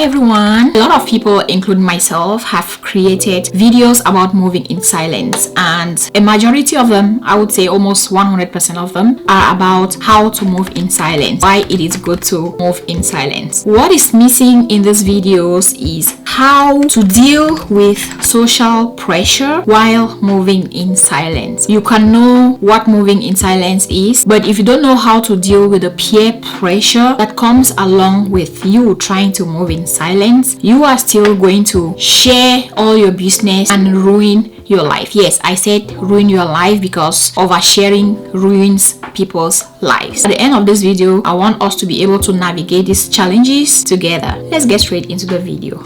Hi everyone. A lot of people, including myself, have created videos about moving in silence, and a majority of them, I would say almost 100% of them, are about how to move in silence, why it is good to move in silence. What is missing in these videos is how to deal with social pressure while moving in silence. You can know what moving in silence is, but if you don't know how to deal with the peer pressure that comes along with you trying to move in silence, you are still going to share all your business and ruin your life. Yes, I said ruin your life because oversharing ruins people's lives. At the end of this video, I want us to be able to navigate these challenges together. Let's get straight into the video.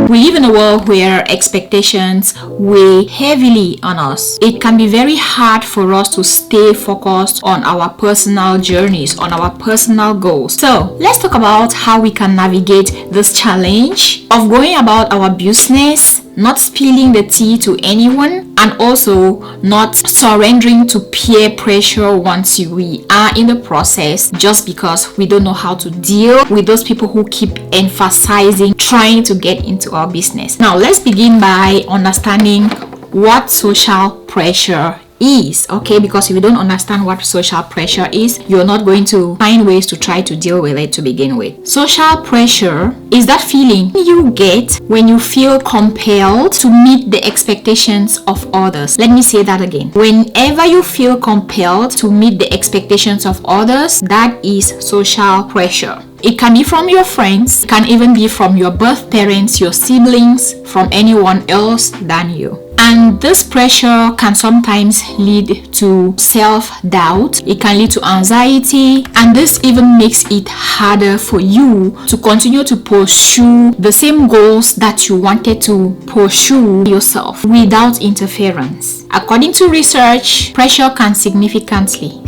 We live in a world where expectations weigh heavily on us. It can be very hard for us to stay focused on our personal journeys, on our personal goals. So let's talk about how we can navigate this challenge of going about our business, not spilling the tea to anyone, and also not surrendering to peer pressure once we are in the process, just because we don't know how to deal with those people who keep emphasizing trying to get into our business. Now let's begin by understanding what social pressure is, okay? Because if you don't understand what social pressure is, you're not going to find ways to try to deal with it to begin with. Social pressure is that feeling you get when you feel compelled to meet the expectations of others. Let me say that again. Whenever you feel compelled to meet the expectations of others, that is social pressure. It can be from your friends, it can even be from your birth parents, your siblings, from anyone else than you. And this pressure can sometimes lead to self-doubt. It can lead to anxiety, and this even makes it harder for you to continue to pursue the same goals that you wanted to pursue yourself without interference. According to research, pressure can significantly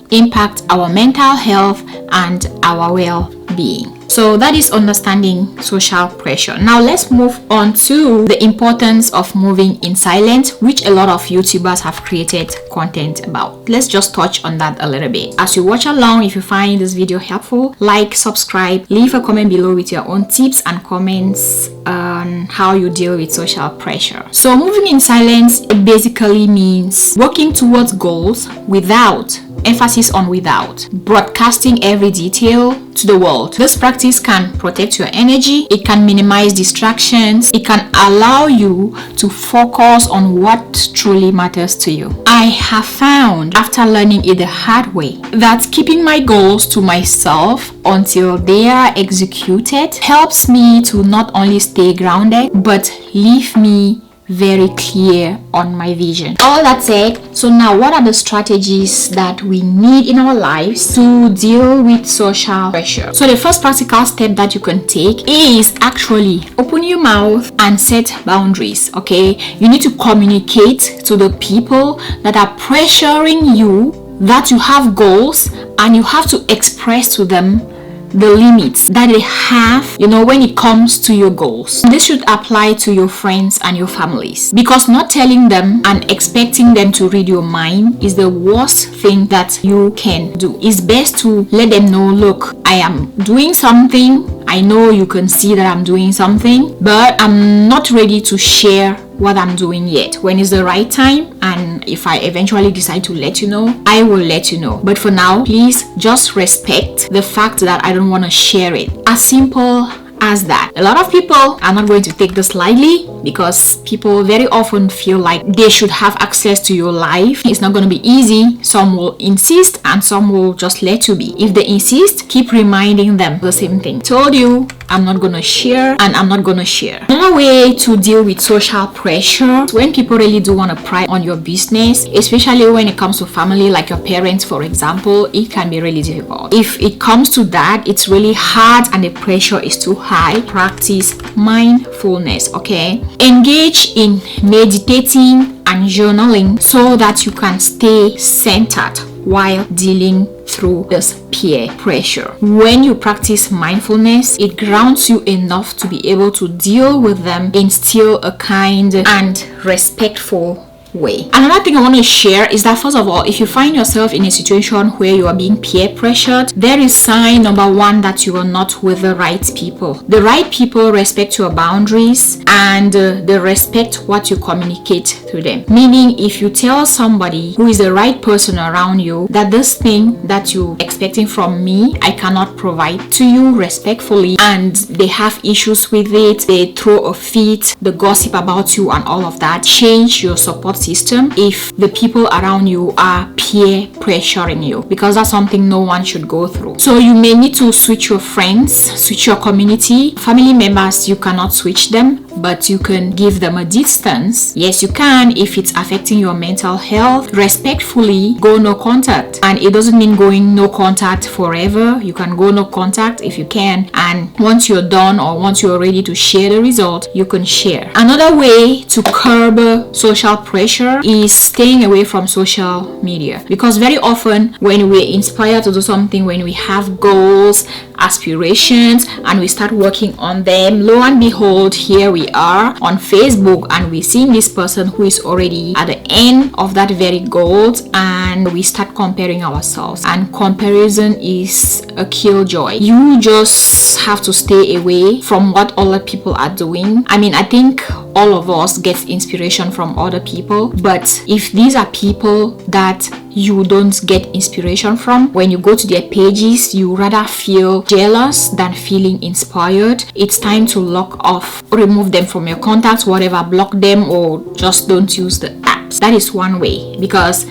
impact our mental health and our well-being. So that is understanding social pressure. Now let's move on to the importance of moving in silence, which a lot of YouTubers have created content about. Let's just touch on that a little bit. As you watch along, if you find this video helpful, like, subscribe, leave a comment below with your own tips and comments on how you deal with social pressure. So moving in silence, it basically means working towards goals without, emphasis on without, broadcasting every detail to the world. This practice can protect your energy, it can minimize distractions, it can allow you to focus on what truly matters to you. I have found, after learning it the hard way, that keeping my goals to myself until they are executed helps me to not only stay grounded, but leave me very clear on my vision. All that said, so now what are the strategies that we need in our lives to deal with social pressure? So the first practical step that you can take is actually open your mouth and set boundaries, okay? You need to communicate to the people that are pressuring you that you have goals, and you have to express to them the limits that they have, when it comes to your goals. This should apply to your friends and your families, because not telling them and expecting them to read your mind is the worst thing that you can do. It's best to let them know, look, I am doing something. I know you can see that I'm doing something, but I'm not ready to share what I'm doing yet. When is the right time, and if I eventually decide to let you know, I will let you know. But for now, please just respect the fact that I don't want to share it. As simple as that. A lot of people are not going to take this lightly, because people very often feel like they should have access to your life. It's not going to be easy. Some will insist and some will just let you be. If they insist, keep reminding them the same thing. Told you, I'm not going to share, and I'm not going to share. Another way to deal with social pressure, when people really do want to pry on your business, especially when it comes to family, like your parents, for example, it can be really difficult. If it comes to that, it's really hard and the pressure is too high. Practice mindfulness, okay? Engage in meditating and journaling so that you can stay centered while dealing through this peer pressure. When you practice mindfulness, it grounds you enough to be able to deal with them in still a kind and respectful way. Another thing I want to share is that, first of all, if you find yourself in a situation where you are being peer pressured, there is sign number one that you are not with the right people. The right people respect your boundaries and they respect what you communicate to them. Meaning, if you tell somebody who is the right person around you that this thing that you're expecting from me, I cannot provide to you respectfully, and they have issues with it, they throw a fit, the gossip about you and all of that, change your support system if the people around you are peer pressuring you, because that's something no one should go through. So you may need to switch your friends, switch your community. Family members, you cannot switch them, but you can give them a distance. Yes, you can if it's affecting your mental health. Respectfully, go no contact. And it doesn't mean going no contact forever. You can go no contact if you can, and once you're done or once you're ready to share the result, you can share. Another way to curb social pressure is staying away from social media, because very often when we're inspired to do something, when we have goals, aspirations, and we start working on them, lo and behold, here we are on Facebook and we're seeing this person who is already at the end of that very goal, and we start comparing ourselves, and comparison is a killjoy. You just have to stay away from what other people are doing. I mean, I think all of us get inspiration from other people, but if these are people that you don't get inspiration from, when you go to their pages, you rather feel jealous than feeling inspired, it's time to log off, remove them from your contacts, whatever, block them, or just don't use the apps. That is one way, because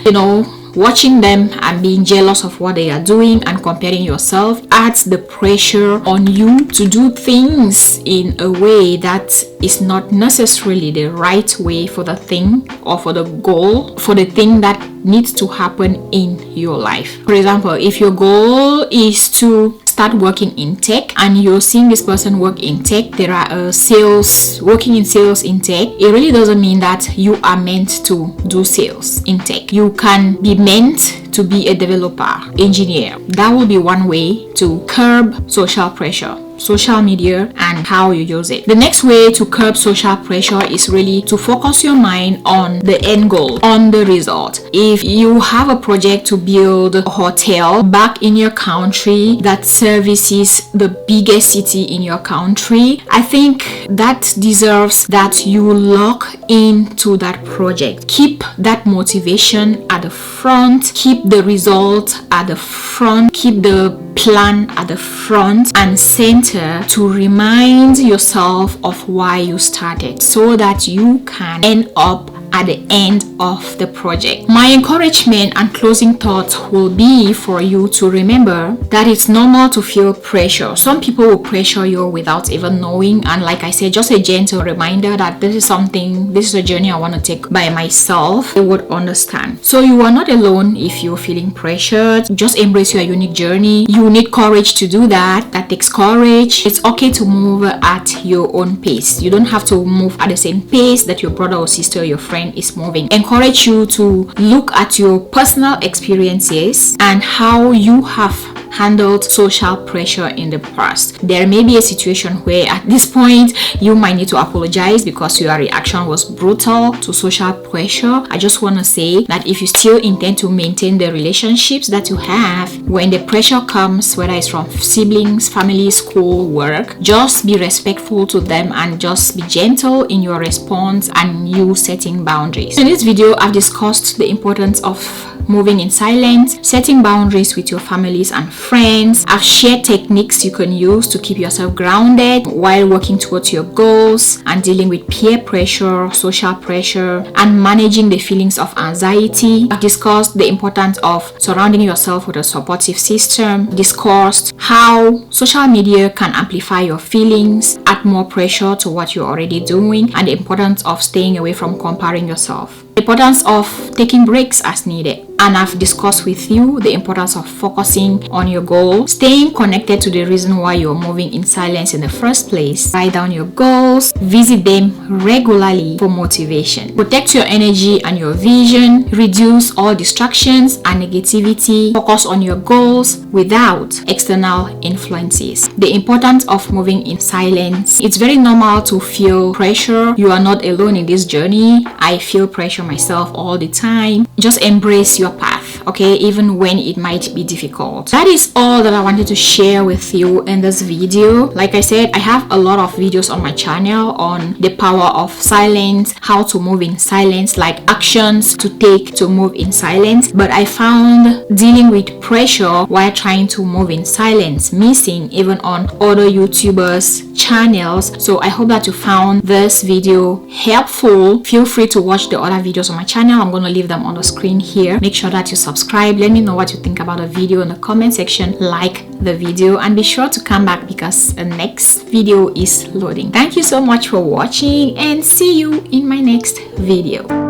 watching them and being jealous of what they are doing and comparing yourself adds the pressure on you to do things in a way that is not necessarily the right way for the thing or for the goal, for the thing that needs to happen in your life. For example, if your goal is to start working in tech and you're seeing this person work in tech, there are working in sales in tech, it really doesn't mean that you are meant to do sales in tech. You can be meant to be a developer, engineer. That will be one way to curb social pressure. Social media and how you use it. The next way to curb social pressure is really to focus your mind on the end goal, on the result. If you have a project to build a hotel back in your country that services the biggest city in your country, I think that deserves that you lock into that project. Keep that motivation at the front, keep the result at the front, keep the plan at the front and center to remind yourself of why you started, so that you can end up at the end of the project. My encouragement and closing thoughts will be for you to remember that it's normal to feel pressure. Some people will pressure you without even knowing, and like I said, just a gentle reminder that this is a journey I want to take by myself. They would understand. So you are not alone if you're feeling pressured. Just embrace your unique journey. You need courage to do that. That takes courage. It's okay to move at your own pace. You don't have to move at the same pace that your brother or sister or your friend is moving. Encourage you to look at your personal experiences and how you have handled social pressure in the past. There may be a situation where at this point you might need to apologize because your reaction was brutal to social pressure. I just want to say that if you still intend to maintain the relationships that you have, when the pressure comes, whether it's from siblings, family, school, work, just be respectful to them and just be gentle in your response and you setting boundaries. In this video, I've discussed the importance of moving in silence, setting boundaries with your families and friends. I've shared techniques you can use to keep yourself grounded while working towards your goals and dealing with peer pressure, social pressure, and managing the feelings of anxiety. I've discussed the importance of surrounding yourself with a supportive system, discussed how social media can amplify your feelings, add more pressure to what you're already doing, and the importance of staying away from comparing yourself. The importance of taking breaks as needed. And I've discussed with you the importance of focusing on your goal, staying connected to the reason why you're moving in silence in the first place. Write down your goals, visit them regularly for motivation. Protect your energy and your vision, reduce all distractions and negativity, focus on your goals without external influences. The importance of moving in silence. It's very normal to feel pressure. You are not alone in this journey. I feel pressure myself all the time. Just embrace your path, okay, even when it might be difficult. That is all that I wanted to share with you in this video. Like I said, I have a lot of videos on my channel on the power of silence, how to move in silence, like actions to take to move in silence. But I found dealing with pressure while trying to move in silence missing even on other YouTubers channels. So I hope that you found this video helpful. Feel free to watch the other videos on my channel. I'm going to leave them on the screen here. Make sure that you subscribe. Let me know what you think about the video in the comment section. Like the video and be sure to come back because the next video is loading. Thank you so much for watching and see you in my next video.